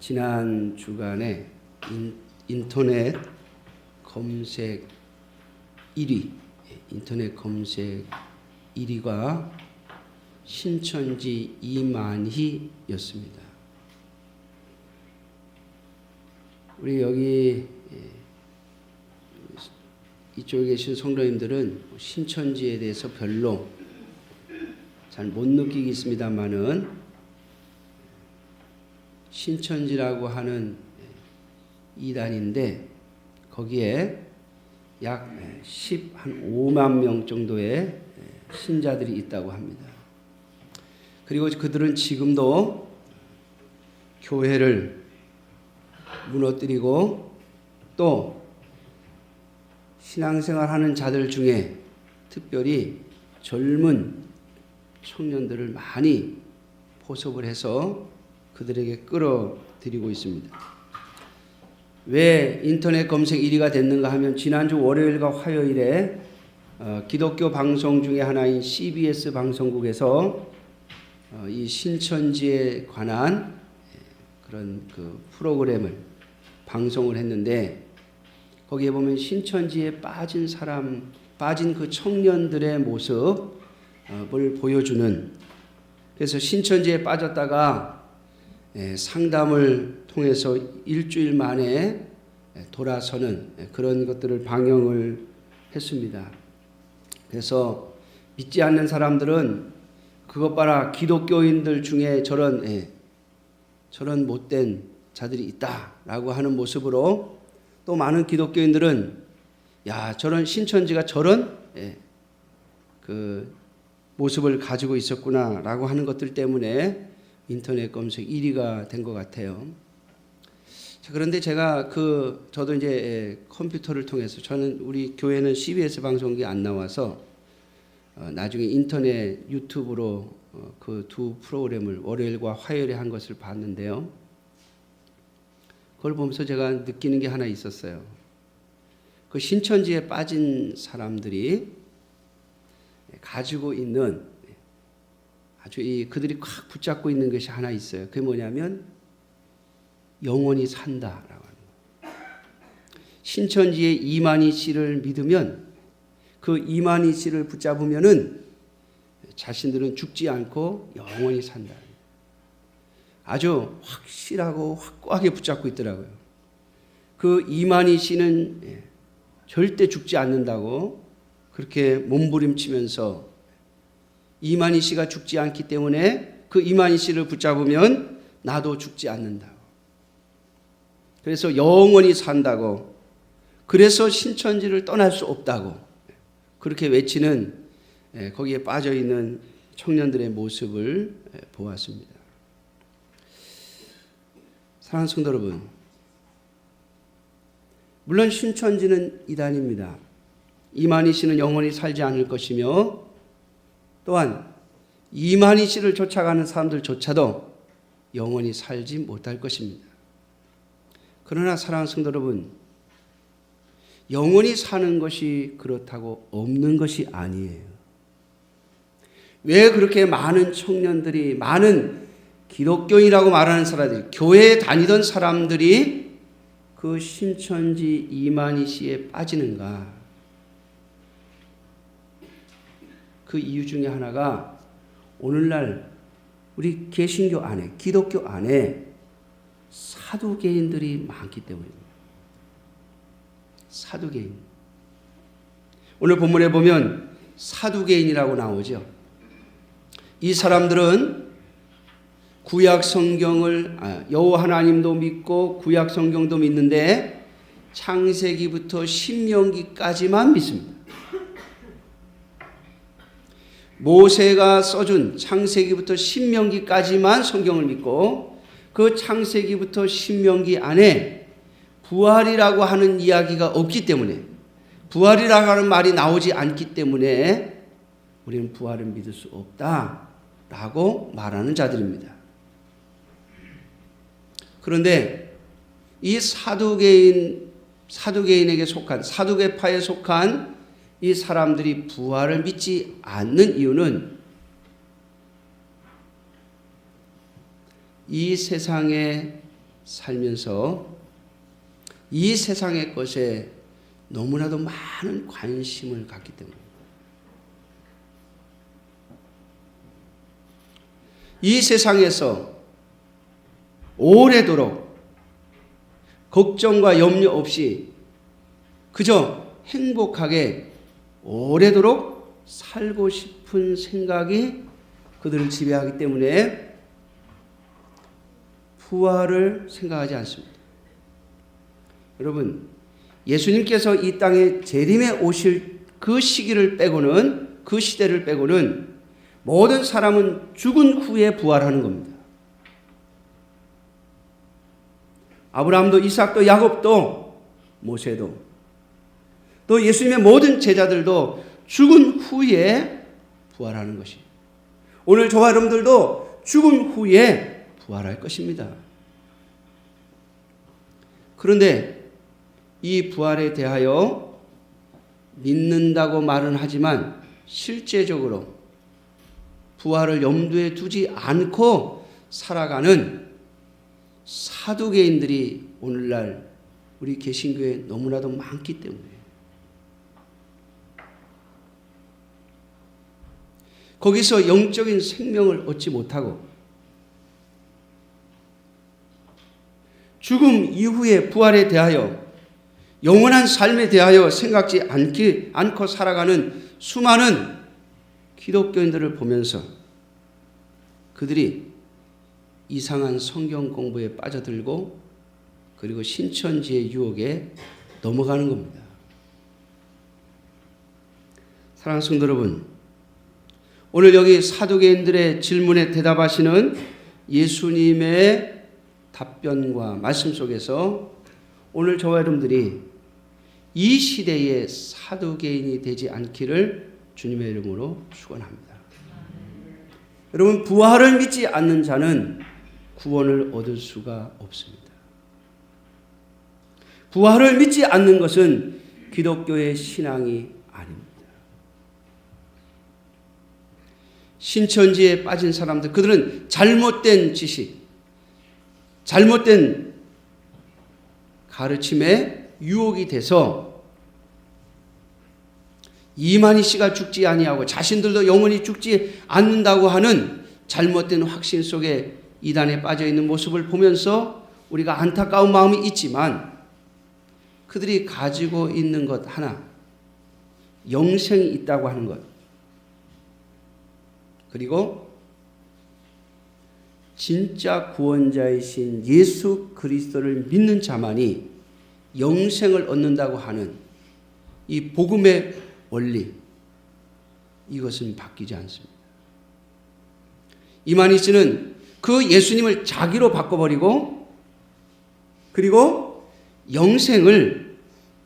지난 주간에 인터넷 검색 1위, 인터넷 검색 1위가 신천지 이만희였습니다. 우리 여기 이쪽에 계신 성도님들은 신천지에 대해서 별로 잘 못 느끼겠습니다만은 신천지라고 하는 이단인데 거기에 약 5만 명 정도의 신자들이 있다고 합니다. 그리고 그들은 지금도 교회를 무너뜨리고 또 신앙생활하는 자들 중에 특별히 젊은 청년들을 많이 포섭을 해서 그들에게 끌어들이고 있습니다. 왜 인터넷 검색 1위가 됐는가 하면 지난주 월요일과 화요일에 기독교 방송 중에 하나인 CBS 방송국에서 이 신천지에 관한 그런 그 프로그램을 방송을 했는데 거기에 보면 신천지에 빠진 그 청년들의 모습을 보여주는, 그래서 신천지에 빠졌다가 상담을 통해서 일주일 만에 돌아서는 그런 것들을 방영을 했습니다. 그래서 믿지 않는 사람들은 그것 봐라, 기독교인들 중에 저런 못된 자들이 있다라고 하는 모습으로, 또 많은 기독교인들은 야, 저런 신천지가 저런 그 모습을 가지고 있었구나라고 하는 것들 때문에 인터넷 검색 1위가 된 것 같아요. 자, 그런데 제가 저도 이제 컴퓨터를 통해서, 저는 우리 교회는 CBS 방송국이 안 나와서 나중에 인터넷 유튜브로 그 두 프로그램을 월요일과 화요일에 한 것을 봤는데요. 그걸 보면서 제가 느끼는 게 하나 있었어요. 그 신천지에 빠진 사람들이 가지고 있는 아주 그들이 꽉 붙잡고 있는 것이 하나 있어요. 그게 뭐냐면 영원히 산다라고 하는 거예요. 신천지의 이만희 씨를 믿으면, 그 이만희 씨를 붙잡으면은 자신들은 죽지 않고 영원히 산다. 아주 확실하고 확고하게 붙잡고 있더라고요. 그 이만희 씨는 절대 죽지 않는다고 그렇게 몸부림치면서, 이만희 씨가 죽지 않기 때문에 그 이만희 씨를 붙잡으면 나도 죽지 않는다고, 그래서 영원히 산다고, 그래서 신천지를 떠날 수 없다고 그렇게 외치는 거기에 빠져있는 청년들의 모습을 보았습니다. 사랑하는 성도 여러분, 물론 신천지는 이단입니다. 이만희 씨는 영원히 살지 않을 것이며, 또한 이만희 씨를 쫓아가는 사람들조차도 영원히 살지 못할 것입니다. 그러나 사랑하는 성도 여러분, 영원히 사는 것이 그렇다고 없는 것이 아니에요. 왜 그렇게 많은 청년들이, 많은 기독교인이라고 말하는 사람들이, 교회에 다니던 사람들이 그 신천지 이만희 씨에 빠지는가? 그 이유 중에 하나가 오늘날 우리 개신교 안에, 기독교 안에 사두개인들이 많기 때문입니다. 사두개인. 오늘 본문에 보면 사두개인이라고 나오죠. 이 사람들은 구약 성경을, 여호와 하나님도 믿고 구약 성경도 믿는데 창세기부터 신명기까지만 믿습니다. 모세가 써준 창세기부터 신명기까지만 성경을 믿고, 그 창세기부터 신명기 안에 부활이라고 하는 이야기가 없기 때문에, 부활이라고 하는 말이 나오지 않기 때문에 우리는 부활을 믿을 수 없다라고 말하는 자들입니다. 그런데 이 사두개인에게 속한, 사두개파에 속한 이 사람들이 부활을 믿지 않는 이유는 이 세상에 살면서 이 세상의 것에 너무나도 많은 관심을 갖기 때문에 이 세상에서 오래도록 걱정과 염려 없이 그저 행복하게 오래도록 살고 싶은 생각이 그들을 지배하기 때문에 부활을 생각하지 않습니다. 여러분, 예수님께서 이 땅에 재림에 오실 그 시기를 빼고는, 그 시대를 빼고는 모든 사람은 죽은 후에 부활하는 겁니다. 아브라함도 이삭도 야곱도 모세도 또 예수님의 모든 제자들도 죽은 후에 부활하는 것이, 오늘 저와 여러분들도 죽은 후에 부활할 것입니다. 그런데 이 부활에 대하여 믿는다고 말은 하지만 실제적으로 부활을 염두에 두지 않고 살아가는 사두개인들이 오늘날 우리 개신교에 너무나도 많기 때문에 거기서 영적인 생명을 얻지 못하고 죽음 이후의 부활에 대하여 영원한 삶에 대하여 생각지 않고 살아가는 수많은 기독교인들을 보면서 그들이 이상한 성경 공부에 빠져들고 그리고 신천지의 유혹에 넘어가는 겁니다. 사랑하는 성도 여러분, 오늘 여기 사두개인들의 질문에 대답하시는 예수님의 답변과 말씀 속에서 오늘 저와 여러분들이 이 시대의 사두개인이 되지 않기를 주님의 이름으로 축원합니다. 여러분, 부활을 믿지 않는 자는 구원을 얻을 수가 없습니다. 부활을 믿지 않는 것은 기독교의 신앙이 아닙니다. 신천지에 빠진 사람들, 그들은 잘못된 지식, 잘못된 가르침에 유혹이 돼서 이만희 씨가 죽지 아니하고 자신들도 영원히 죽지 않는다고 하는 잘못된 확신 속에 이단에 빠져 있는 모습을 보면서 우리가 안타까운 마음이 있지만 그들이 가지고 있는 것 하나, 영생이 있다고 하는 것, 그리고 진짜 구원자이신 예수 그리스도를 믿는 자만이 영생을 얻는다고 하는 이 복음의 원리, 이것은 바뀌지 않습니다. 이만희 씨는 그 예수님을 자기로 바꿔버리고 그리고 영생을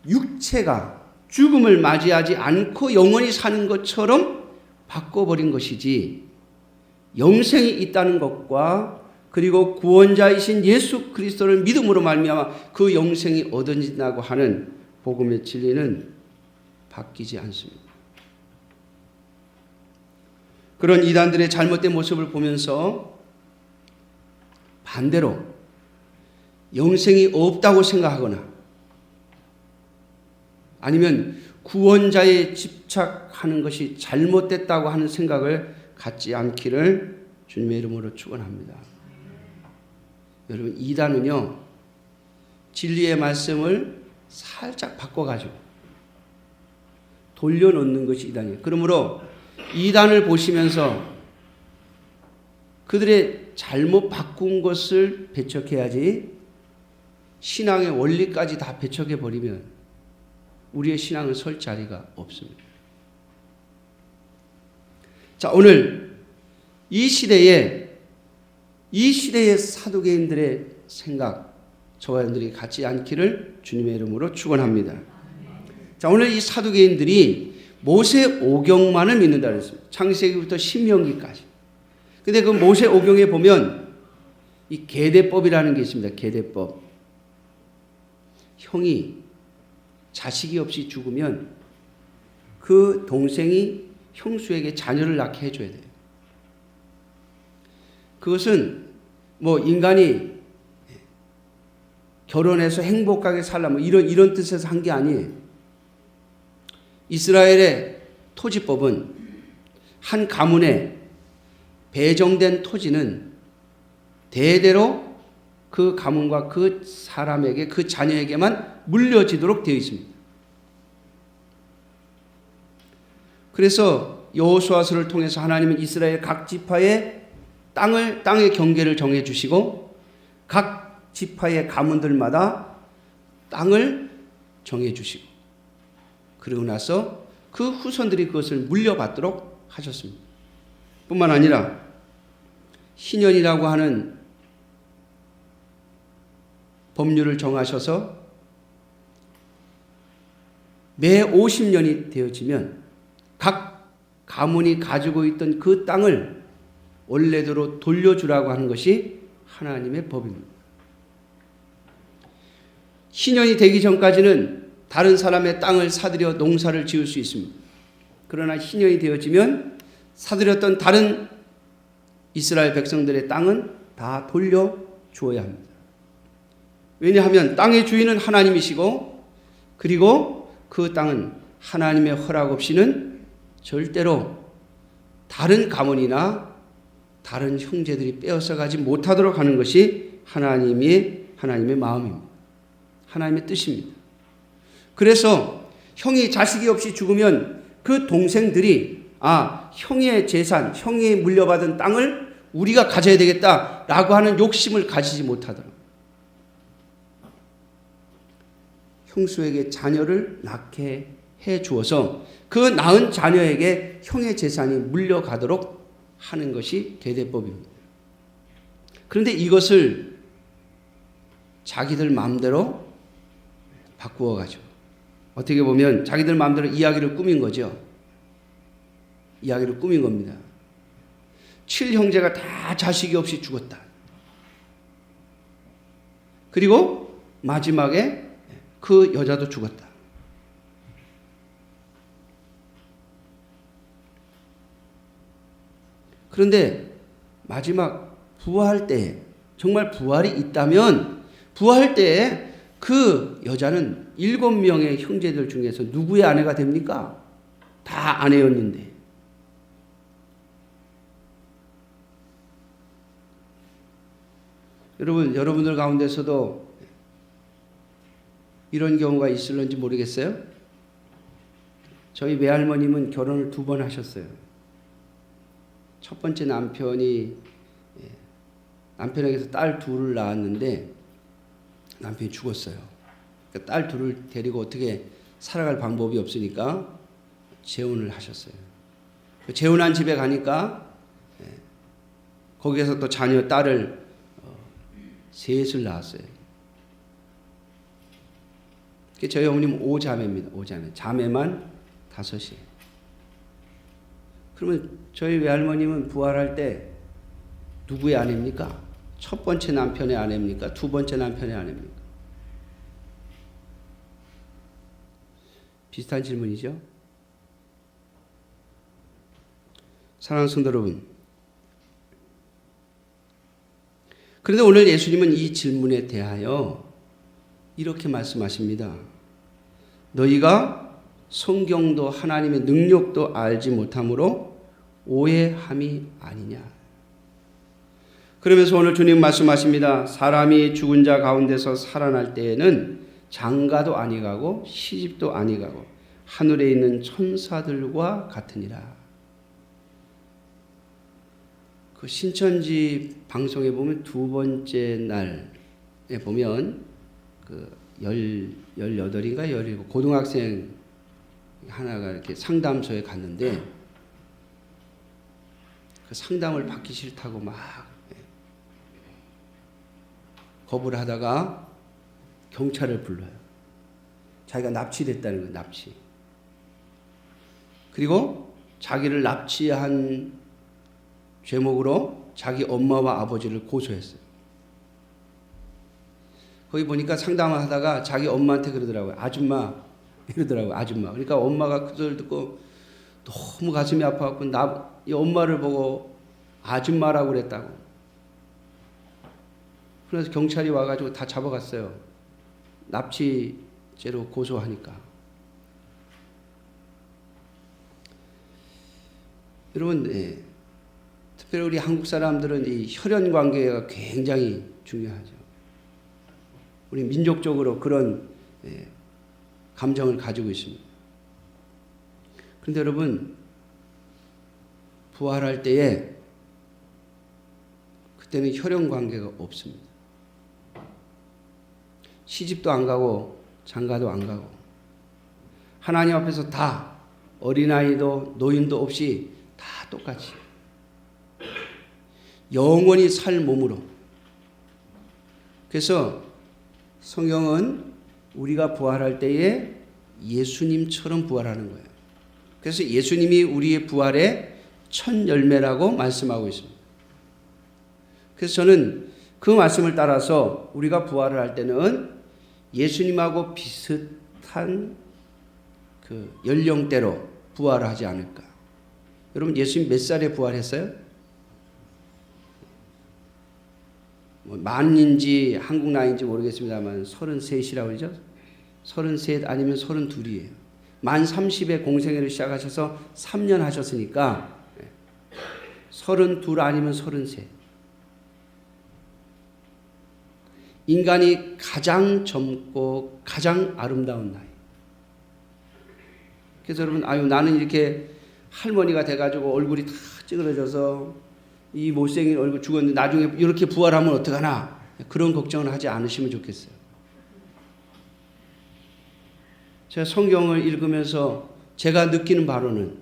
육체가 죽음을 맞이하지 않고 영원히 사는 것처럼 바꿔버린 것이지, 영생이 있다는 것과 그리고 구원자이신 예수 그리스도를 믿음으로 말미암아 그 영생이 얻어진다고 하는 복음의 진리는 바뀌지 않습니다. 그런 이단들의 잘못된 모습을 보면서 반대로 영생이 없다고 생각하거나 아니면 구원자에 집착하는 것이 잘못됐다고 하는 생각을 갖지 않기를 주님의 이름으로 축원합니다. 여러분, 이단은요, 진리의 말씀을 살짝 바꿔가지고 돌려놓는 것이 이단이에요. 그러므로 이단을 보시면서 그들의 잘못 바꾼 것을 배척해야지, 신앙의 원리까지 다 배척해버리면 우리의 신앙은 설 자리가 없습니다. 자, 오늘 이 시대의 사두개인들의 생각, 저와 여러분들이 갖지 않기를 주님의 이름으로 축원합니다. 자, 오늘 이 사두개인들이 모세 오경만을 믿는다 그랬습니다. 창세기부터 신명기까지. 근데 그 모세 오경에 보면 이 계대법이라는 게 있습니다. 계대법. 형이 자식이 없이 죽으면 그 동생이 형수에게 자녀를 낳게 해줘야 돼요. 그것은 뭐 인간이 결혼해서 행복하게 살라 뭐 이런 뜻에서 한 게 아니에요. 이스라엘의 토지법은 한 가문에 배정된 토지는 대대로 그 가문과 그 사람에게, 그 자녀에게만 물려지도록 되어 있습니다. 그래서 여호수아서를 통해서 하나님은 이스라엘 각 지파의 땅의 경계를 정해 주시고 각 지파의 가문들마다 땅을 정해 주시고, 그러고 나서 그 후손들이 그것을 물려받도록 하셨습니다. 뿐만 아니라 희년이라고 하는 법률을 정하셔서 매 50년이 되어지면 각 가문이 가지고 있던 그 땅을 원래대로 돌려주라고 하는 것이 하나님의 법입니다. 희년이 되기 전까지는 다른 사람의 땅을 사들여 농사를 지을 수 있습니다. 그러나 희년이 되어지면 사들였던 다른 이스라엘 백성들의 땅은 다 돌려주어야 합니다. 왜냐하면 땅의 주인은 하나님이시고, 그리고 그 땅은 하나님의 허락 없이는 절대로 다른 가문이나 다른 형제들이 빼앗아 가지 못하도록 하는 것이 하나님의 마음입니다. 하나님의 뜻입니다. 그래서 형이 자식이 없이 죽으면 그 동생들이 형의 재산, 형이 물려받은 땅을 우리가 가져야 되겠다라고 하는 욕심을 가지지 못하도록 형수에게 자녀를 낳게 해 주어서 그 낳은 자녀에게 형의 재산이 물려가도록 하는 것이 계대법입니다. 그런데 이것을 자기들 마음대로 바꾸어 가죠. 어떻게 보면 자기들 마음대로 이야기를 꾸민 거죠. 이야기를 꾸민 겁니다. 7형제가 다 자식이 없이 죽었다. 그리고 마지막에 그 여자도 죽었다. 그런데 마지막 부활할 때, 정말 부활이 있다면 부활할 때에 그 여자는 7명의 형제들 중에서 누구의 아내가 됩니까? 다 아내였는데. 여러분들 가운데서도 이런 경우가 있을런지 모르겠어요. 저희 외할머님은 결혼을 2번 하셨어요. 첫 번째 남편에게서 딸 2을 낳았는데 남편이 죽었어요. 그러니까 딸 2을 데리고 어떻게 살아갈 방법이 없으니까 재혼을 하셨어요. 재혼한 집에 가니까 거기에서 또 자녀 딸을 셋을 낳았어요. 저희 어머님은 5자매입니다. 5자매. 자매만 5이에요. 그러면 저희 외할머님은 부활할 때 누구의 아내입니까? 첫 번째 남편의 아내입니까? 2번째 남편의 아내입니까? 비슷한 질문이죠. 사랑하는 성도 여러분, 그런데 오늘 예수님은 이 질문에 대하여 이렇게 말씀하십니다. 너희가 성경도 하나님의 능력도 알지 못함으로 오해함이 아니냐. 그러면서 오늘 주님 말씀하십니다. 사람이 죽은 자 가운데서 살아날 때에는 장가도 아니가고 시집도 아니가고 하늘에 있는 천사들과 같으니라. 그 신천지 방송에 보면 2번째 날에 보면 그 18인가 17 고등학생 하나가 이렇게 상담소에 갔는데 그 상담을 받기 싫다고 막 거부를 하다가 경찰을 불러요. 자기가 납치됐다는 거예요. 납치. 그리고 자기를 납치한 죄목으로 자기 엄마와 아버지를 고소했어요. 거기 보니까 상담을 하다가 자기 엄마한테 그러더라고요. 아줌마 이러더라고요. 아줌마. 그러니까 엄마가 그 소리를 듣고 너무 가슴이 아파갖고 이 엄마를 보고 아줌마라고 그랬다고. 그래서 경찰이 와가지고 다 잡아갔어요. 납치죄로 고소하니까. 여러분, 특별히 우리 한국 사람들은 이 혈연 관계가 굉장히 중요하죠. 우리 민족적으로 그런 감정을 가지고 있습니다. 그런데 여러분, 부활할 때에 그때는 혈연 관계가 없습니다. 시집도 안 가고 장가도 안 가고 하나님 앞에서 다 어린아이도 노인도 없이 다 똑같이 영원히 살 몸으로. 그래서 성경은 우리가 부활할 때에 예수님처럼 부활하는 거예요. 그래서 예수님이 우리의 부활의 첫 열매라고 말씀하고 있습니다. 그래서 저는 그 말씀을 따라서 우리가 부활을 할 때는 예수님하고 비슷한 그 연령대로 부활을 하지 않을까. 여러분, 예수님 몇 살에 부활했어요? 만인지 한국 나이인지 모르겠습니다만 33이라고 그러죠. 33 아니면 32이에요. 만 30에 공생애를 시작하셔서 3년 하셨으니까 32 아니면 33. 인간이 가장 젊고 가장 아름다운 나이. 그래서 여러분, 나는 이렇게 할머니가 돼가지고 얼굴이 다 찌그러져서 이 못생긴 얼굴 죽었는데 나중에 이렇게 부활하면 어떡하나, 그런 걱정을 하지 않으시면 좋겠어요. 제가 성경을 읽으면서 제가 느끼는 바로는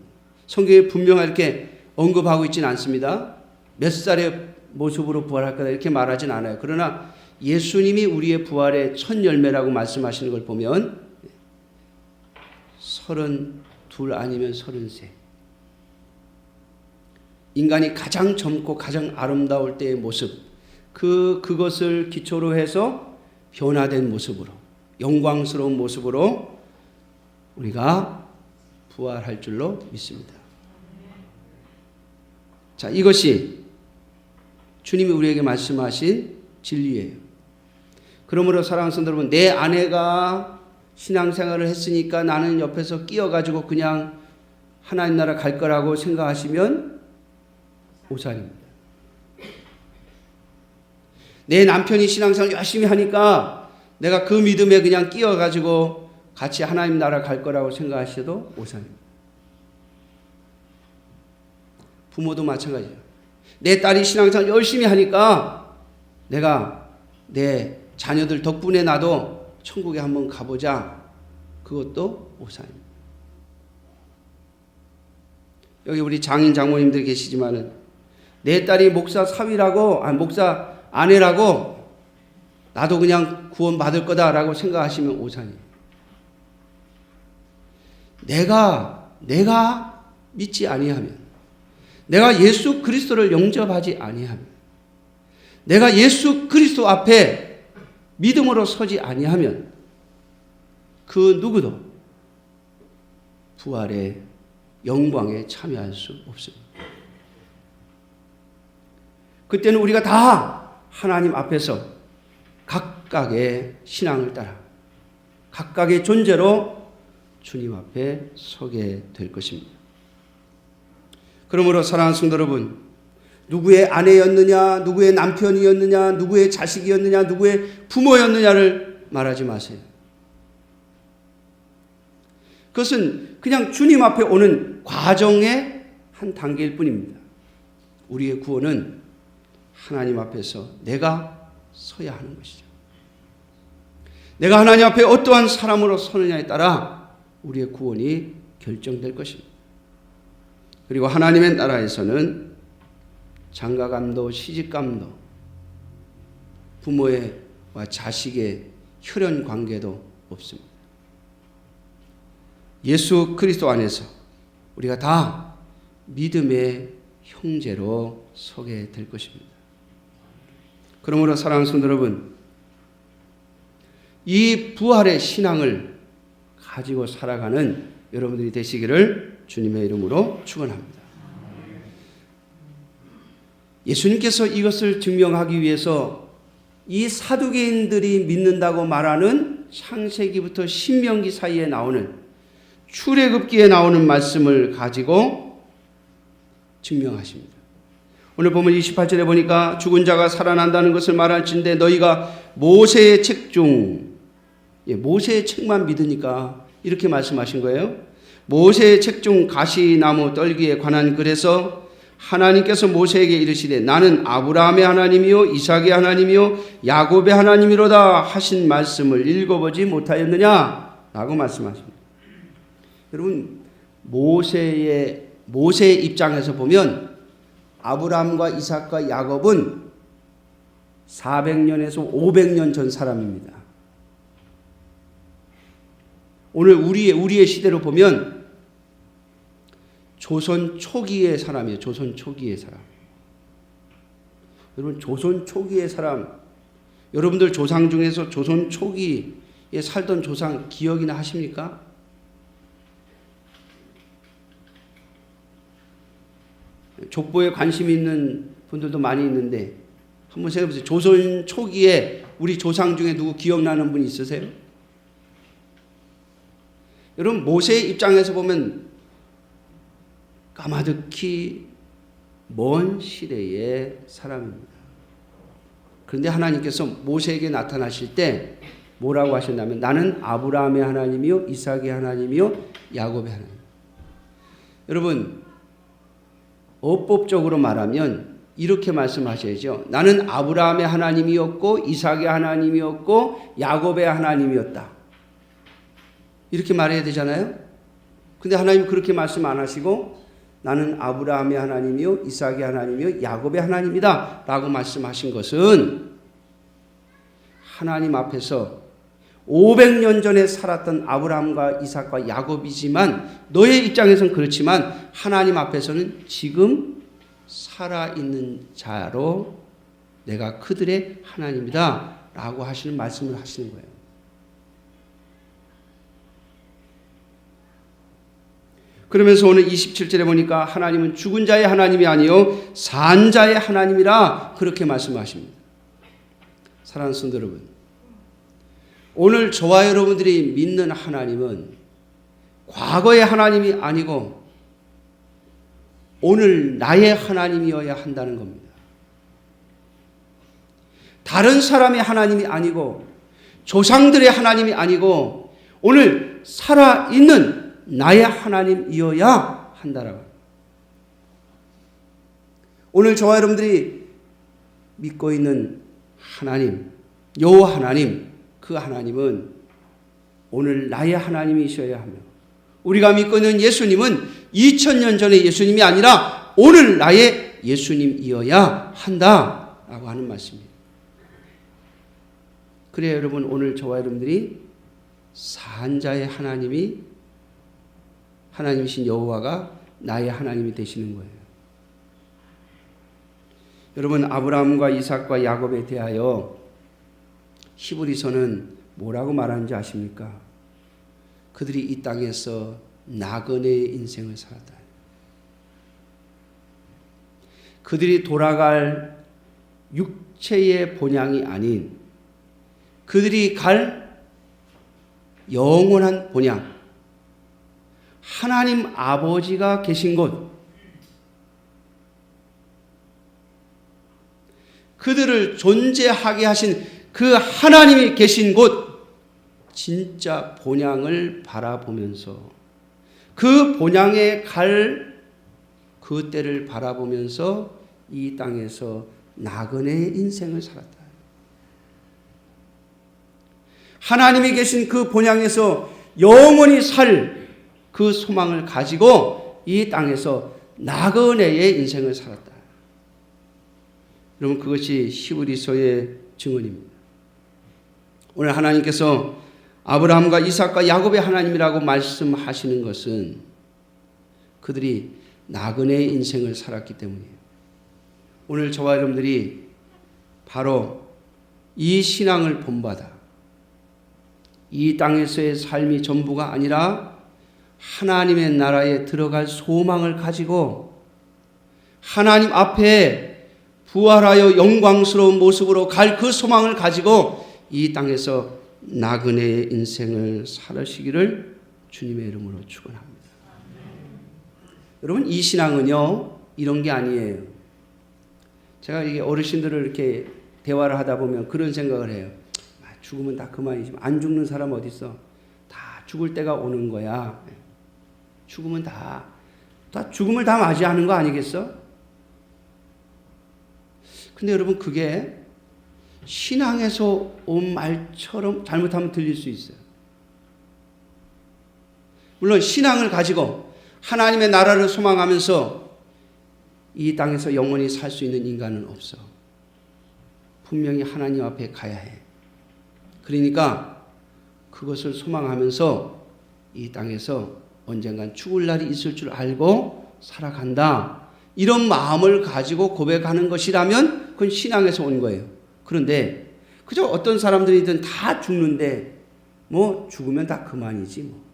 성경에 분명하게 이렇게 언급하고 있지는 않습니다. 몇 살의 모습으로 부활할 거다 이렇게 말하진 않아요. 그러나 예수님이 우리의 부활의 첫 열매라고 말씀하시는 걸 보면 32 아니면 33. 인간이 가장 젊고 가장 아름다울 때의 모습, 그것을 기초로 해서 변화된 모습으로, 영광스러운 모습으로 우리가 부활할 줄로 믿습니다. 자, 이것이 주님이 우리에게 말씀하신 진리예요. 그러므로 사랑하는 성도 여러분, 내 아내가 신앙생활을 했으니까 나는 옆에서 끼어가지고 그냥 하나님 나라 갈 거라고 생각하시면 오산입니다. 내 남편이 신앙생활 열심히 하니까 내가 그 믿음에 그냥 끼어가지고 같이 하나님 나라 갈 거라고 생각하셔도 오산입니다. 부모도 마찬가지예요. 내 딸이 신앙생활 열심히 하니까 내가 내 자녀들 덕분에 나도 천국에 한번 가보자. 그것도 오산입니다. 여기 우리 장인 장모님들 계시지만은 내 딸이 목사 사위라고, 목사 아내라고 나도 그냥 구원 받을 거다라고 생각하시면 오산이에요. 내가 믿지 아니하면, 내가 예수 그리스도를 영접하지 아니하면, 내가 예수 그리스도 앞에 믿음으로 서지 아니하면 그 누구도 부활의 영광에 참여할 수 없습니다. 그때는 우리가 다 하나님 앞에서 각각의 신앙을 따라 각각의 존재로 주님 앞에 서게 될 것입니다. 그러므로 사랑하는 성도 여러분, 누구의 아내였느냐, 누구의 남편이었느냐, 누구의 자식이었느냐, 누구의 부모였느냐를 말하지 마세요. 그것은 그냥 주님 앞에 오는 과정의 한 단계일 뿐입니다. 우리의 구원은 하나님 앞에서 내가 서야 하는 것이죠. 내가 하나님 앞에 어떠한 사람으로 서느냐에 따라 우리의 구원이 결정될 것입니다. 그리고 하나님의 나라에서는 장가감도 시집감도 부모와 자식의 혈연 관계도 없습니다. 예수 그리스도 안에서 우리가 다 믿음의 형제로 서게 될 것입니다. 그러므로 사랑하는 성도 여러분, 이 부활의 신앙을 가지고 살아가는 여러분들이 되시기를 주님의 이름으로 축원합니다. 예수님께서 이것을 증명하기 위해서 이 사두개인들이 믿는다고 말하는 창세기부터 신명기 사이에 나오는 출애굽기에 나오는 말씀을 가지고 증명하십니다. 오늘 보면 28절에 보니까 죽은 자가 살아난다는 것을 말할진대 너희가 모세의 책 중, 모세의 책만 믿으니까 이렇게 말씀하신 거예요. 모세의 책 중 가시나무 떨기에 관한 글에서 하나님께서 모세에게 이르시되 나는 아브라함의 하나님이요 이삭의 하나님이요 야곱의 하나님이로다 하신 말씀을 읽어보지 못하였느냐 라고 말씀하십니다. 여러분 모세의 입장에서 보면 아브라함과 이삭과 야곱은 400년에서 500년 전 사람입니다. 오늘 우리의 시대로 보면 조선 초기의 사람이에요. 조선 초기의 사람. 여러분 조선 초기의 사람, 여러분들 조상 중에서 조선 초기에 살던 조상 기억이나 하십니까? 족보에 관심 있는 분들도 많이 있는데 한번 생각해 보세요. 조선 초기에 우리 조상 중에 누구 기억나는 분 있으세요? 여러분 모세의 입장에서 보면 까마득히 먼 시대의 사람입니다. 그런데 하나님께서 모세에게 나타나실 때 뭐라고 하셨냐면 나는 아브라함의 하나님이요 이삭의 하나님이요 야곱의 하나님. 여러분 어법적으로 말하면 이렇게 말씀하셔야죠. 나는 아브라함의 하나님이었고 이삭의 하나님이었고 야곱의 하나님이었다. 이렇게 말해야 되잖아요. 근데 하나님 그렇게 말씀 안 하시고 나는 아브라함의 하나님이요 이삭의 하나님이요 야곱의 하나님이다 라고 말씀하신 것은 하나님 앞에서 500년 전에 살았던 아브라함과 이삭과 야곱이지만 너의 입장에서는 그렇지만 하나님 앞에서는 지금 살아있는 자로 내가 그들의 하나님이다 라고 하시는 말씀을 하시는 거예요. 그러면서 오늘 27절에 보니까 하나님은 죽은 자의 하나님이 아니요 산 자의 하나님이라 그렇게 말씀하십니다. 사랑하는 성도 여러분, 오늘 저와 여러분들이 믿는 하나님은 과거의 하나님이 아니고 오늘 나의 하나님이어야 한다는 겁니다. 다른 사람의 하나님이 아니고 조상들의 하나님이 아니고 오늘 살아있는 나의 하나님이어야 한다라고. 오늘 저와 여러분들이 믿고 있는 하나님, 여호와 하나님, 그 하나님은 오늘 나의 하나님이셔야 하며 우리가 믿고 있는 예수님은 2000년 전의 예수님이 아니라 오늘 나의 예수님이어야 한다라고 하는 말씀입니다. 그래야 여러분 오늘 저와 여러분들이 산자의 하나님이신 여호와가 나의 하나님이 되시는 거예요. 여러분 아브라함과 이삭과 야곱에 대하여 히브리서는 뭐라고 말하는지 아십니까? 그들이 이 땅에서 나그네의 인생을 살았다. 그들이 돌아갈 육체의 본향이 아닌 그들이 갈 영원한 본향, 하나님 아버지가 계신 곳, 그들을 존재하게 하신 그 하나님이 계신 곳, 진짜 본향을 바라보면서 그 본향에 갈 그 때를 바라보면서 이 땅에서 나그네의 인생을 살았다. 하나님이 계신 그 본향에서 영원히 살 그 소망을 가지고 이 땅에서 나그네의 인생을 살았다. 여러분 그것이 히브리서의 증언입니다. 오늘 하나님께서 아브라함과 이삭과 야곱의 하나님이라고 말씀하시는 것은 그들이 나그네의 인생을 살았기 때문이에요. 오늘 저와 여러분들이 바로 이 신앙을 본받아 이 땅에서의 삶이 전부가 아니라 하나님의 나라에 들어갈 소망을 가지고 하나님 앞에 부활하여 영광스러운 모습으로 갈 그 소망을 가지고 이 땅에서 나그네의 인생을 살으시기를 주님의 이름으로 축원합니다. 여러분, 이 신앙은요 이런 게 아니에요. 제가 이게 어르신들을 이렇게 대화를 하다 보면 그런 생각을 해요. 죽으면 다 그만이지만 안 죽는 사람 어디 있어? 다 죽을 때가 오는 거야. 죽으면 다 죽음을 다 맞이하는 거 아니겠어? 근데 여러분, 그게 신앙에서 온 말처럼 잘못하면 들릴 수 있어요. 물론 신앙을 가지고 하나님의 나라를 소망하면서 이 땅에서 영원히 살 수 있는 인간은 없어. 분명히 하나님 앞에 가야 해. 그러니까 그것을 소망하면서 이 땅에서 언젠간 죽을 날이 있을 줄 알고 살아간다. 이런 마음을 가지고 고백하는 것이라면 그건 신앙에서 온 거예요. 그런데 그저 어떤 사람들이든 다 죽는데 뭐 죽으면 다 그만이지 뭐.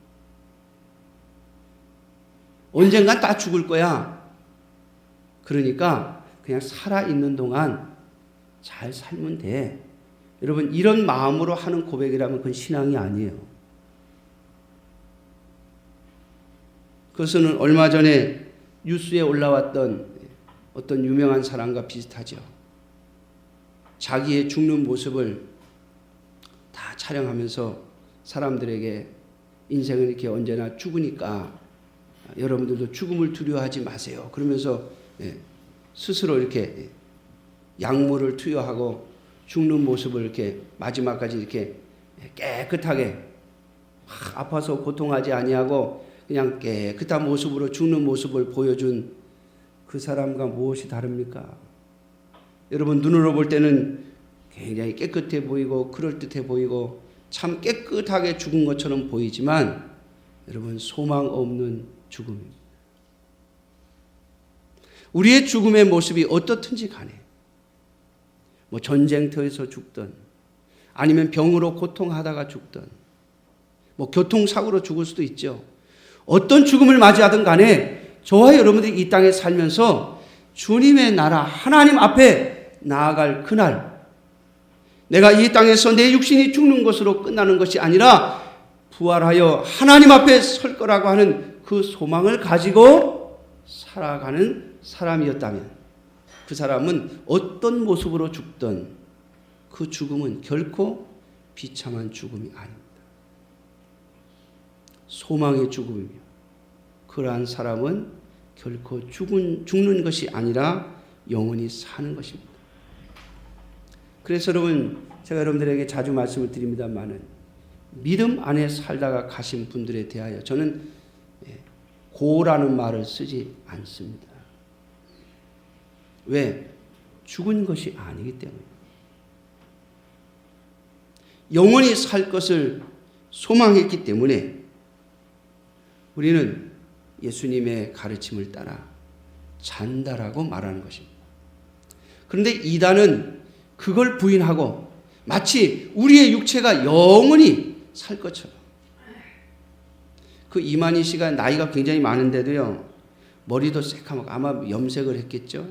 언젠간 다 죽을 거야. 그러니까 그냥 살아있는 동안 잘 살면 돼. 여러분, 이런 마음으로 하는 고백이라면 그건 신앙이 아니에요. 그것은 얼마 전에 뉴스에 올라왔던 어떤 유명한 사람과 비슷하죠. 자기의 죽는 모습을 다 촬영하면서 사람들에게 인생은 이렇게 언제나 죽으니까 여러분들도 죽음을 두려워하지 마세요. 그러면서 스스로 이렇게 약물을 투여하고 죽는 모습을 이렇게 마지막까지 이렇게 깨끗하게 아파서 고통하지 아니하고 그냥 깨끗한 모습으로 죽는 모습을 보여준 그 사람과 무엇이 다릅니까? 여러분, 눈으로 볼 때는 굉장히 깨끗해 보이고 그럴듯해 보이고 참 깨끗하게 죽은 것처럼 보이지만 여러분, 소망 없는 죽음입니다. 우리의 죽음의 모습이 어떻든지 간에 뭐 전쟁터에서 죽든 아니면 병으로 고통하다가 죽든 뭐 교통사고로 죽을 수도 있죠. 어떤 죽음을 맞이하든 간에 저와 여러분들이 이 땅에 살면서 주님의 나라 하나님 앞에 나아갈 그날, 내가 이 땅에서 내 육신이 죽는 것으로 끝나는 것이 아니라 부활하여 하나님 앞에 설 거라고 하는 그 소망을 가지고 살아가는 사람이었다면 그 사람은 어떤 모습으로 죽든 그 죽음은 결코 비참한 죽음이 아닙니다. 소망의 죽음이며 그러한 사람은 결코 죽는 것이 아니라 영원히 사는 것입니다. 그래서 여러분, 제가 여러분들에게 자주 말씀을 드립니다만은 믿음 안에 살다가 가신 분들에 대하여 저는 고라는 말을 쓰지 않습니다. 왜? 죽은 것이 아니기 때문에. 영원히 살 것을 소망했기 때문에 우리는 예수님의 가르침을 따라 잔다라고 말하는 것입니다. 그런데 이단은 그걸 부인하고 마치 우리의 육체가 영원히 살 것처럼, 그 이만희 씨가 나이가 굉장히 많은데도요 머리도 새까맣고 아마 염색을 했겠죠.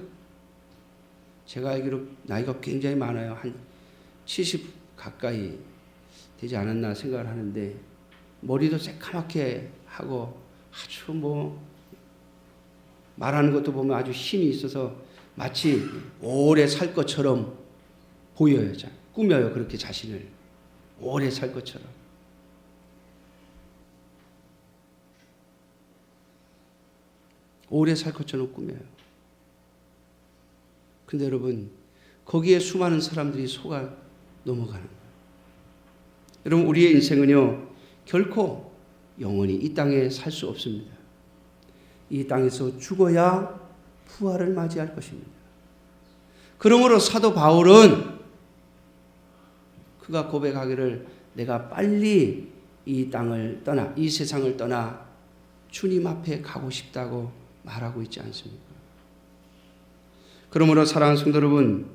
제가 알기로 나이가 굉장히 많아요. 한 70 가까이 되지 않았나 생각을 하는데 머리도 새까맣게 하고 아주 뭐 말하는 것도 보면 아주 힘이 있어서 마치 오래 살 것처럼 보여요. 꾸며요. 그렇게 자신을 오래 살 것처럼. 오래 살 것처럼 꾸며요. 근데 여러분, 거기에 수많은 사람들이 속아 넘어가는 거예요. 여러분, 우리의 인생은요 결코 영원히 이 땅에 살 수 없습니다. 이 땅에서 죽어야 부활을 맞이할 것입니다. 그러므로 사도 바울은 그가 고백하기를 내가 빨리 이 땅을 떠나, 이 세상을 떠나 주님 앞에 가고 싶다고 말하고 있지 않습니까? 그러므로 사랑하는 성도 여러분,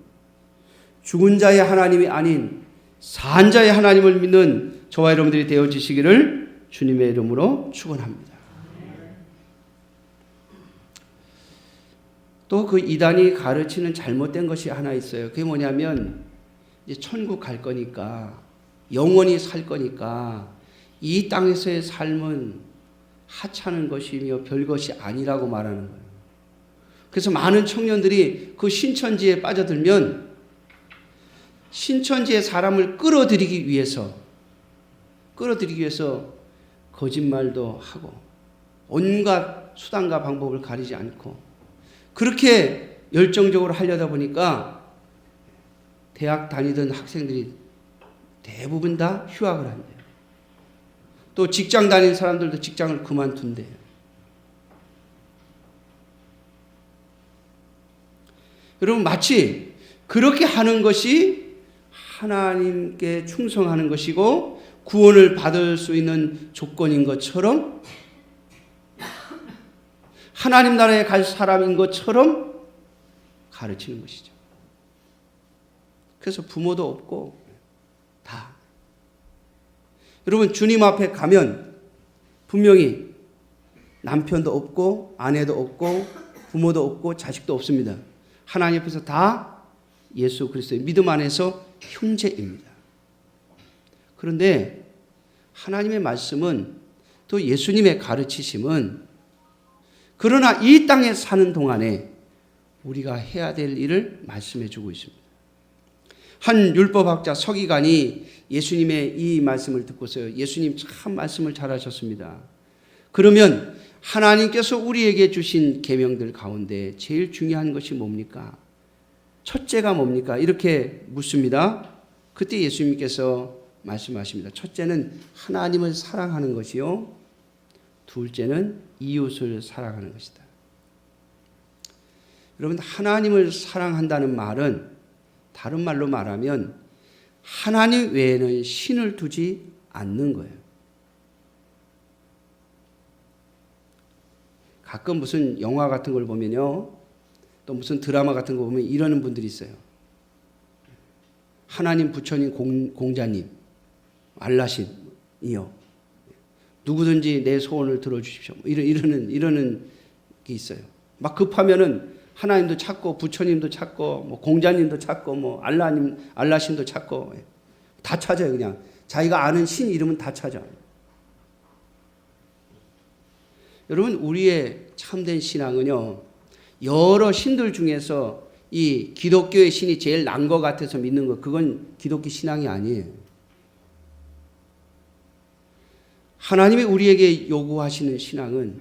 죽은 자의 하나님이 아닌 산 자의 하나님을 믿는 저와 여러분들이 되어지시기를 주님의 이름으로 축원합니다. 또 그 이단이 가르치는 잘못된 것이 하나 있어요. 그게 뭐냐면 이제 천국 갈 거니까 영원히 살 거니까 이 땅에서의 삶은 하찮은 것이며 별것이 아니라고 말하는 거예요. 그래서 많은 청년들이 그 신천지에 빠져들면 신천지의 사람을 끌어들이기 위해서 거짓말도 하고 온갖 수단과 방법을 가리지 않고 그렇게 열정적으로 하려다 보니까 대학 다니던 학생들이 대부분 다 휴학을 한대요. 또 직장 다니는 사람들도 직장을 그만둔대요. 여러분, 마치 그렇게 하는 것이 하나님께 충성하는 것이고 구원을 받을 수 있는 조건인 것처럼, 하나님 나라에 갈 사람인 것처럼 가르치는 것이죠. 그래서 부모도 없고 다. 여러분, 주님 앞에 가면 분명히 남편도 없고 아내도 없고 부모도 없고 자식도 없습니다. 하나님 앞에서 다 예수 그리스도의 믿음 안에서 형제입니다. 그런데 하나님의 말씀은, 또 예수님의 가르치심은, 그러나 이 땅에 사는 동안에 우리가 해야 될 일을 말씀해 주고 있습니다. 한 율법학자 서기관이 예수님의 이 말씀을 듣고서, 예수님 참 말씀을 잘하셨습니다. 그러면 하나님께서 우리에게 주신 계명들 가운데 제일 중요한 것이 뭡니까? 첫째가 뭡니까? 이렇게 묻습니다. 그때 예수님께서 말씀하십니다. 첫째는 하나님을 사랑하는 것이요, 둘째는 이웃을 사랑하는 것이다. 여러분, 하나님을 사랑한다는 말은 다른 말로 말하면 하나님 외에는 신을 두지 않는 거예요. 가끔 무슨 영화 같은 걸 보면요, 또 무슨 드라마 같은 거 보면 이러는 분들이 있어요. 하나님, 부처님, 공자님, 알라신이요, 누구든지 내 소원을 들어주십시오. 이러는 게 있어요. 막 급하면은 하나님도 찾고 부처님도 찾고 뭐 공자님도 찾고 뭐 알라신도 찾고 다 찾아요. 그냥 자기가 아는 신 이름은 다 찾아. 여러분, 우리의 참된 신앙은요, 여러 신들 중에서 이 기독교의 신이 제일 난 것 같아서 믿는 거, 그건 기독교 신앙이 아니에요. 하나님이 우리에게 요구하시는 신앙은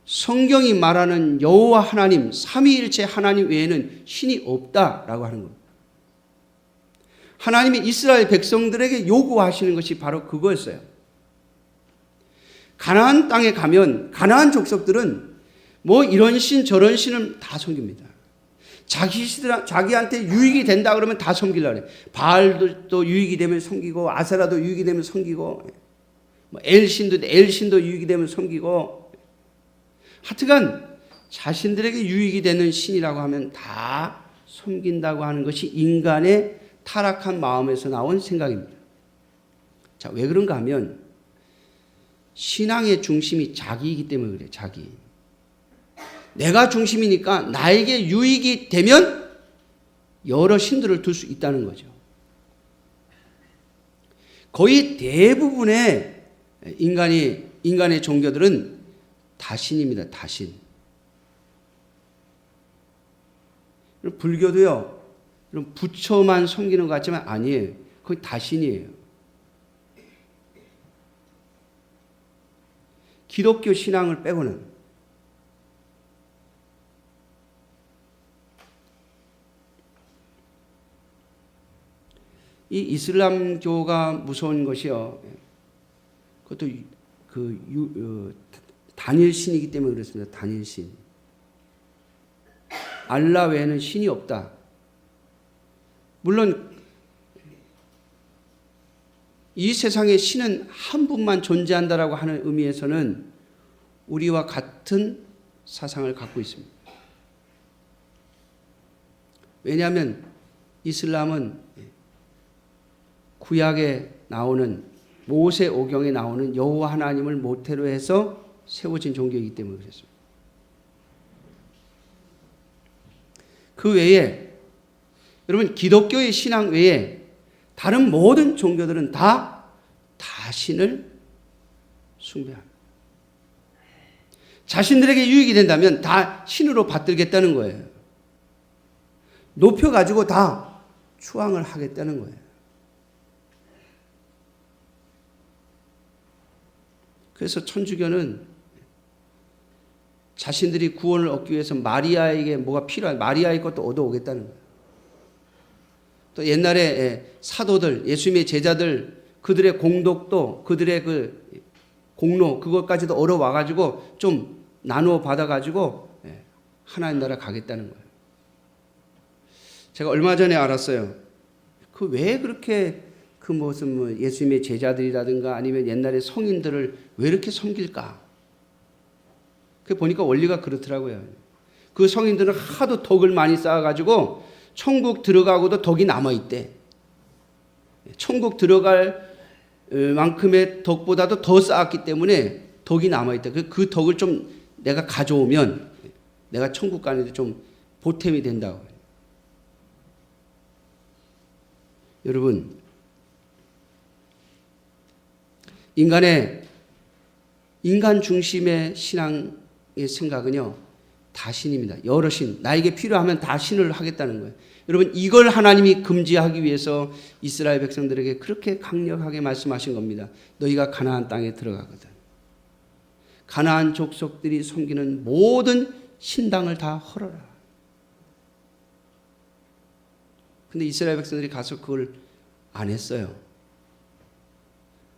성경이 말하는 여호와 하나님, 삼위일체 하나님 외에는 신이 없다라고 하는 겁니다. 하나님이 이스라엘 백성들에게 요구하시는 것이 바로 그거였어요. 가나안 땅에 가면 가나안 족속들은 뭐 이런 신 저런 신을 다 섬깁니다. 자기한테 유익이 된다 그러면 다 섬기려고 해요. 바알도 또 유익이 되면 섬기고, 아세라도 유익이 되면 섬기고, 뭐 엘신도 유익이 되면 섬기고, 하여튼간 자신들에게 유익이 되는 신이라고 하면 다 섬긴다고 하는 것이 인간의 타락한 마음에서 나온 생각입니다. 자, 왜 그런가 하면 신앙의 중심이 자기이기 때문에 그래요. 자기. 내가 중심이니까 나에게 유익이 되면 여러 신들을 둘 수 있다는 거죠. 거의 대부분의 인간의 종교들은 다신입니다. 다신. 불교도요, 부처만 섬기는 것 같지만 아니에요. 거의 다신이에요. 기독교 신앙을 빼고는. 이 이슬람교가 무서운 것이요, 그것도 단일 신이기 때문에 그렇습니다. 단일 신. 알라 외에는 신이 없다. 물론 이 세상에 신은 한 분만 존재한다라고 하는 의미에서는 우리와 같은 사상을 갖고 있습니다. 왜냐하면 이슬람은 구약에 나오는, 모세오경에 나오는 여호와 하나님을 모태로 해서 세워진 종교이기 때문에 그렇습니다. 그 외에 여러분, 기독교의 신앙 외에 다른 모든 종교들은 다 신을 숭배합니다. 자신들에게 유익이 된다면 다 신으로 받들겠다는 거예요. 높여가지고 다 추앙을 하겠다는 거예요. 그래서 천주교는 자신들이 구원을 얻기 위해서 마리아에게 뭐가 필요한, 마리아의 것도 얻어오겠다는 거예요. 또 옛날에 사도들, 예수님의 제자들, 그들의 공덕도, 그들의 그 공로, 그것까지도 얻어와가지고 좀 나누어 받아가지고 하나님 나라 가겠다는 거예요. 제가 얼마 전에 알았어요. 그 왜 그렇게 그 무슨 뭐 예수님의 제자들이라든가 아니면 옛날에 성인들을 왜 이렇게 섬길까? 그 보니까 원리가 그렇더라고요. 그 성인들은 하도 덕을 많이 쌓아가지고 천국 들어가고도 덕이 남아있대. 천국 들어갈 만큼의 덕보다도 더 쌓았기 때문에 덕이 남아있다. 그 덕을 좀 내가 가져오면 내가 천국 가는데 좀 보탬이 된다고. 여러분, 인간 중심의 신앙의 생각은요, 다 신입니다. 여러 신, 나에게 필요하면 다 신을 하겠다는 거예요. 여러분, 이걸 하나님이 금지하기 위해서 이스라엘 백성들에게 그렇게 강력하게 말씀하신 겁니다. 너희가 가나안 땅에 들어가거든, 가나안 족속들이 섬기는 모든 신당을 다 헐어라. 근데 이스라엘 백성들이 가서 그걸 안 했어요.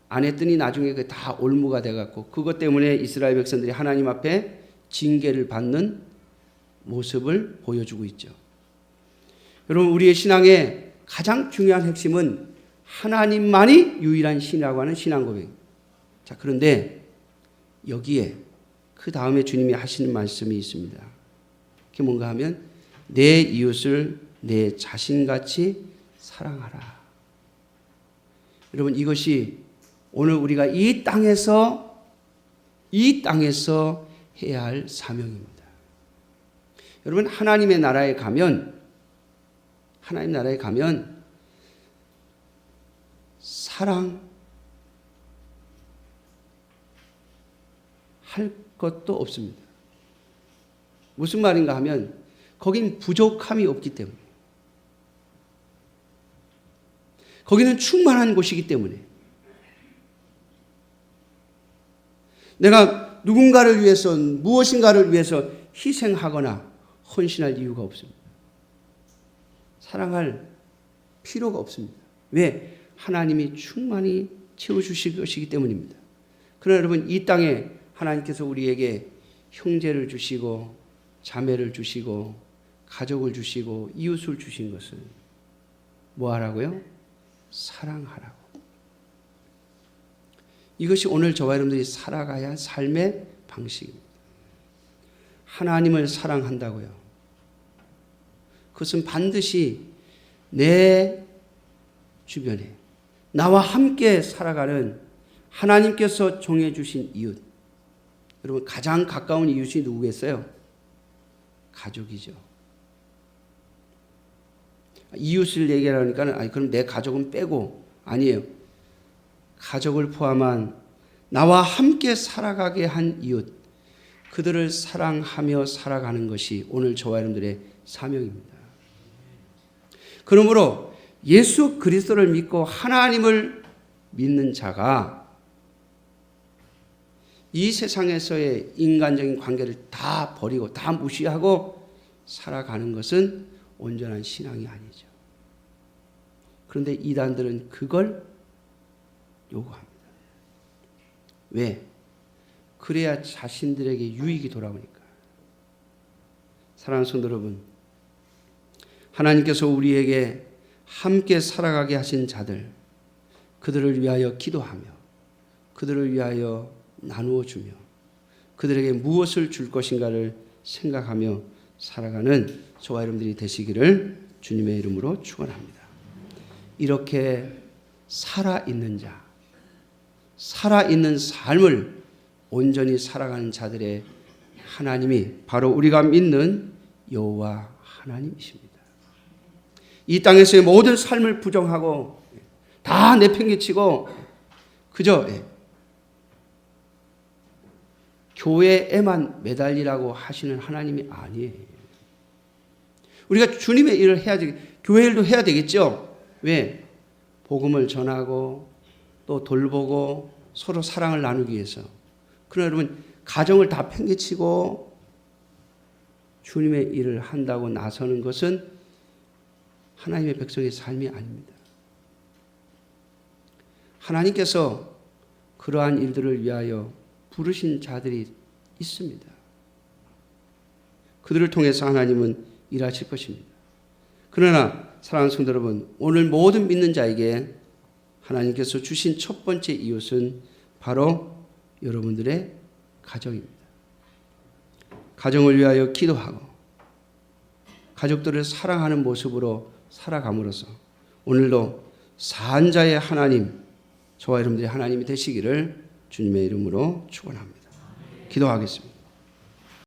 안 했더니 나중에 그게 다 올무가 돼갖고 그것 때문에 이스라엘 백성들이 하나님 앞에 징계를 받는 모습을 보여주고 있죠. 여러분, 우리의 신앙의 가장 중요한 핵심은 하나님만이 유일한 신이라고 하는 신앙 고백. 자, 그런데 여기에 그 다음에 주님이 하시는 말씀이 있습니다. 그게 뭔가 하면 내 이웃을 내 자신같이 사랑하라. 여러분, 이것이 오늘 우리가 이 땅에서 해야 할 사명입니다. 여러분, 하나님 나라에 가면 사랑할 것도 없습니다. 무슨 말인가 하면 거긴 부족함이 없기 때문에, 거기는 충만한 곳이기 때문에 내가 누군가를 위해서 무엇인가를 위해서 희생하거나 헌신할 이유가 없습니다. 사랑할 필요가 없습니다. 왜? 하나님이 충만히 채워주실 것이기 때문입니다. 그러나 여러분, 이 땅에 하나님께서 우리에게 형제를 주시고 자매를 주시고 가족을 주시고 이웃을 주신 것은 뭐 하라고요? 사랑하라고. 이것이 오늘 저와 여러분들이 살아가야 할 삶의 방식입니다. 하나님을 사랑한다고요. 그것은 반드시 내 주변에 나와 함께 살아가는 하나님께서 정해주신 이웃. 여러분, 가장 가까운 이웃이 누구겠어요? 가족이죠. 이웃을 얘기하니까 그럼 내 가족은 빼고, 아니에요. 가족을 포함한 나와 함께 살아가게 한 이웃, 그들을 사랑하며 살아가는 것이 오늘 저와 여러분들의 사명입니다. 그러므로 예수 그리스도를 믿고 하나님을 믿는 자가 이 세상에서의 인간적인 관계를 다 버리고 다 무시하고 살아가는 것은 온전한 신앙이 아니죠. 그런데 이단들은 그걸 요구합니다. 왜? 그래야 자신들에게 유익이 돌아오니까. 사랑하는 성도 여러분, 하나님께서 우리에게 함께 살아가게 하신 자들, 그들을 위하여 기도하며 그들을 위하여 나누어 주며 그들에게 무엇을 줄 것인가를 생각하며 살아가는 저와 여러분들이 되시기를 주님의 이름으로 축원합니다. 이렇게 살아있는 자, 살아있는 삶을 온전히 살아가는 자들의 하나님이 바로 우리가 믿는 여호와 하나님이십니다. 이 땅에서의 모든 삶을 부정하고 다 내팽개치고 그저 교회에만 매달리라고 하시는 하나님이 아니에요. 우리가 주님의 일을 해야 교회 일도 해야 되겠죠. 왜? 복음을 전하고 또 돌보고 서로 사랑을 나누기 위해서. 그러나 여러분 가정을 다 팽개치고 주님의 일을 한다고 나서는 것은 하나님의 백성의 삶이 아닙니다. 하나님께서 그러한 일들을 위하여 부르신 자들이 있습니다. 그들을 통해서 하나님은 일하실 것입니다. 그러나 사랑하는 성도 여러분, 오늘 모든 믿는 자에게 하나님께서 주신 첫 번째 이웃은 바로 여러분들의 가정입니다. 가정을 위하여 기도하고 가족들을 사랑하는 모습으로 살아감으로써 오늘도 산자의 하나님, 저와 여러분들의 하나님이 되시기를 주님의 이름으로 축원합니다. 기도하겠습니다.